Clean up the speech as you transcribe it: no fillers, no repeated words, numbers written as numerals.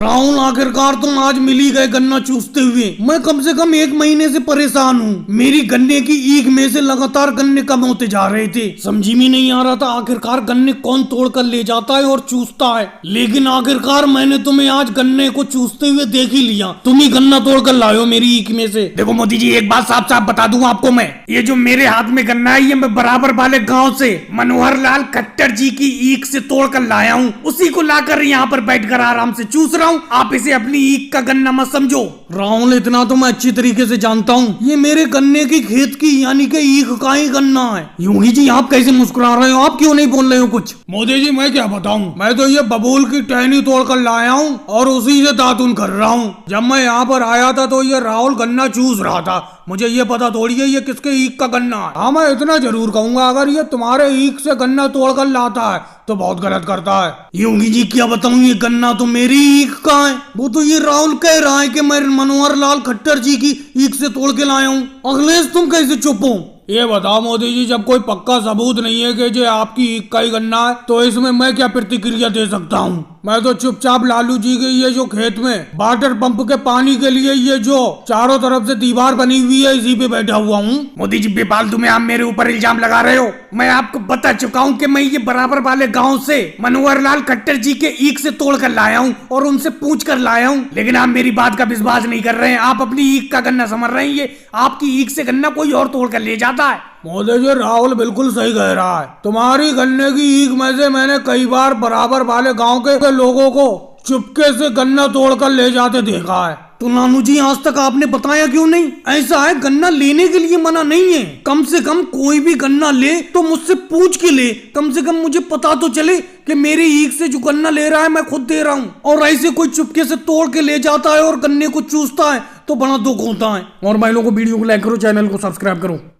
राहुल, आखिरकार तुम आज मिल ही गए गन्ना चूसते हुए। मैं कम से कम 1 महीने से परेशान हूँ। मेरी गन्ने की ईख में से लगातार गन्ने कम होते जा रहे थे। समझी में नहीं आ रहा था आखिरकार गन्ने कौन तोड़ कर ले जाता है और चूसता है। लेकिन आखिरकार मैंने तुम्हें आज गन्ने को चूसते हुए देख ही लिया। तुम ही गन्ना तोड़ कर लाए हो मेरी ईख में से। देखो मोदी जी, एक बात साफ साफ बता दूं आपको मैं, ये जो मेरे हाथ में गन्ना है ये मैं बराबर वाले गाँव से मनोहर लाल खट्टर जी की ईख से तोड़ कर लाया हूँ। उसी को लाकर यहाँ पर बैठ कर आराम से चूस रहा हूँ। आप इसे अपनी ईख का गन्ना मत समझो। राहुल, इतना तो मैं अच्छी तरीके से जानता हूँ, ये मेरे गन्ने की खेत की यानी कि ईख का ही गन्ना है। योगी जी, आप कैसे मुस्कुरा रहे हो? आप क्यों नहीं बोल रहे हो कुछ? मोदी जी, मैं क्या बताऊँ, मैं तो ये बबूल की टहनी तोड़ कर लाया हूँ और उसी से दातुन कर रहा हूँ। जब मैं यहाँ पर आया था तो ये राहुल गन्ना चूस रहा था। मुझे ये पता थोड़ी है ये किसके ईख का गन्ना है। हाँ, मैं इतना जरूर कहूंगा, अगर ये तुम्हारे ईख से गन्ना तोड़ कर लाता है तो बहुत गलत करता है। योगी जी, क्या बताऊं, ये गन्ना तो मेरी ईख का है। वो तो ये राहुल कह रहा है कि मैं मनोहर लाल खट्टर जी की ईख से तोड़ के लाया हूँ। अखिलेश, तुम कैसे चुप हो? ये बताओ मोदी जी, जब कोई पक्का सबूत नहीं है कि ये आपकी ईख का ही गन्ना है तो इसमें मैं क्या प्रतिक्रिया दे सकता हूँ? मैं तो चुपचाप लालू जी के ये जो खेत में वाटर पंप के पानी के लिए ये जो चारों तरफ से दीवार बनी हुई है इसी पे बैठा हुआ हूँ। मोदी जी, बेफालतू में आप मेरे ऊपर इल्जाम लगा रहे हो। मैं आपको बता चुका हूँ कि मैं ये बराबर वाले गाँव से मनोहर लाल खट्टर जी के ईख से तोड़ कर लाया हूँ और उनसे पूछ कर लाया हूँ। लेकिन आप मेरी बात का विश्वास नहीं कर रहे हैं। आप अपनी ईख का गन्ना समझ रहे हैं, ये आपकी ईख से गन्ना कोई और तोड़ कर ले जाता है। मोदी जी, राहुल बिल्कुल सही कह रहा है। तुम्हारी गन्ने की ईख में से मैंने कई बार बराबर वाले गांव के लोगों को चुपके से गन्ना तोड़कर ले जाते देखा है। तो नानू जी, आज तक आपने बताया क्यों नहीं? ऐसा है, गन्ना लेने के लिए मना नहीं है। कम से कम कोई भी गन्ना ले तो मुझसे पूछ के ले। कम से कम मुझे पता तो चले कि मेरी ईख से जो गन्ना ले रहा है मैं खुद दे रहा हूँ। और ऐसे कोई चुपके से तोड़ के ले जाता है और गन्ने को चूसता है तो बड़ा दुख होता है। और भाई लोगों को वीडियो को लाइक करो, चैनल को सब्सक्राइब करो।